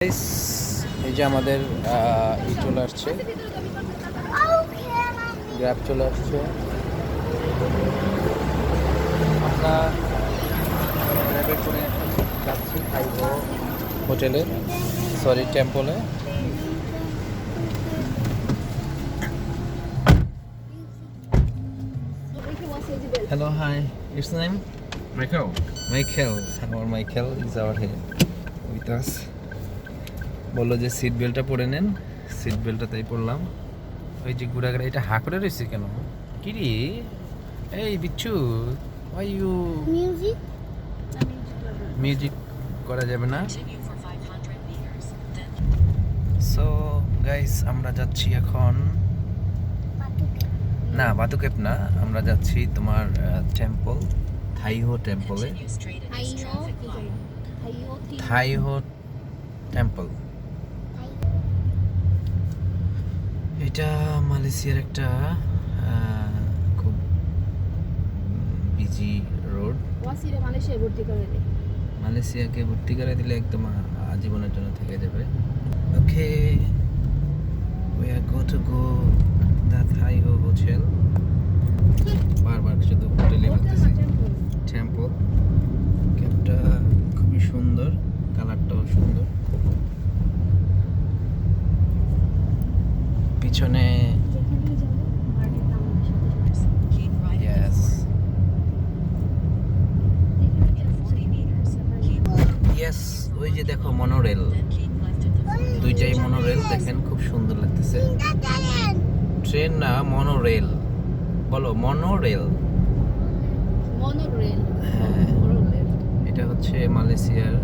Guys, এই যে আমাদের এই চলে আসছে, গ্র্যাব চলে আসছে। আমরা গ্র্যাবে করে যাচ্ছি থাইহো হোটেলে, sorry টেম্পলে। Hello, hi. Your name? Michael. Michael. Our Michael is our here with us. বললো যে সিট বেল্টটা পরে নেন, সিট বেল্টটা তাই পরলাম। ওই যে ঘুরা এটা হা করে রয়েছে কেন? কি রে এই বিচ্ছু, ওয়াই ইউ মিউজিক করা যাবে না। সো গাইস, আমরা যাচ্ছি এখন, না বাতুকেপ না, আমরা যাচ্ছি তোমার টেম্পল, থাইহো টেম্পলে, থাইহো টেম্পল। এটা মালয়েশিয়ার একটা খুব বিজি রোড। মালয়েশিয়াকে ভর্তি করে দিলে একদম আজীবনের জন্য থেকে যাবে। ওকে, we are go to go the Thaiho hotel. বারবার শুধু হোটেলে বলতেছি টেম্পল। ক্যাবটা খুবই সুন্দর, কালারটাও সুন্দর। পিছনে ইয়েস, ওই যে দেখো মনোরেল, দুইটাই মনোরেল, দেখেন খুব সুন্দর লাগতেছে। ট্রেন না, মনোরেল বলো, মনোরেল। হ্যাঁ, এটা হচ্ছে মালয়েশিয়ার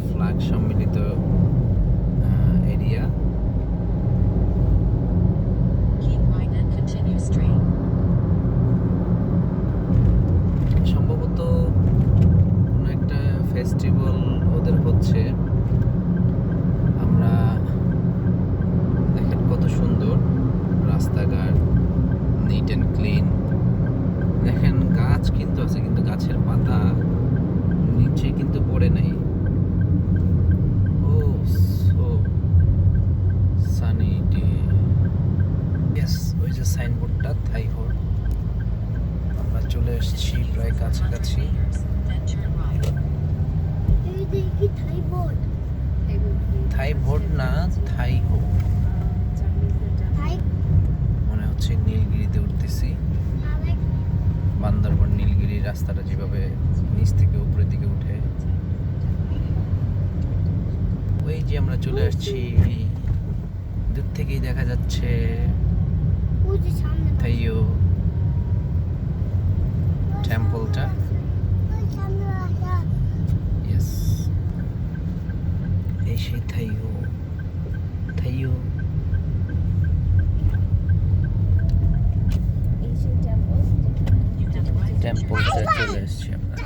ফ্ল্যাগ সম্মিলিত এরিয়া। সম্ভবত কোনো একটা ফেস্টিভ্যাল ওদের হচ্ছে। আমরা দেখেন কত সুন্দর রাস্তাঘাট, নিট অ্যান্ড ক্লিন। দেখেন গাছ কিন্তু আছে, কিন্তু গাছের পাতা নিচে কিন্তু পড়ে নাই। ও সো সানি ডে। ইয়েস, ওই যে সাইনবোর্ডটা থাইহো। আমরা চলে এসেছি প্রায় কাছাকাছি। থাইবোর্ড না, থাইহো। মনে হচ্ছে নীলগিরিতে উঠতেছি। বান্দরবন নীলগিরি রাস্তাটা যেভাবে নিচ থেকে উপরের দিকে উঠে, ওই যে আমরা চলে আসছি। দূর থেকেই দেখা যাচ্ছে থাইহো টেম্পলটা। ইয়েস, এই সেই থাইহো, থাইহো টেম্পলটা চলে এসেছি আমরা।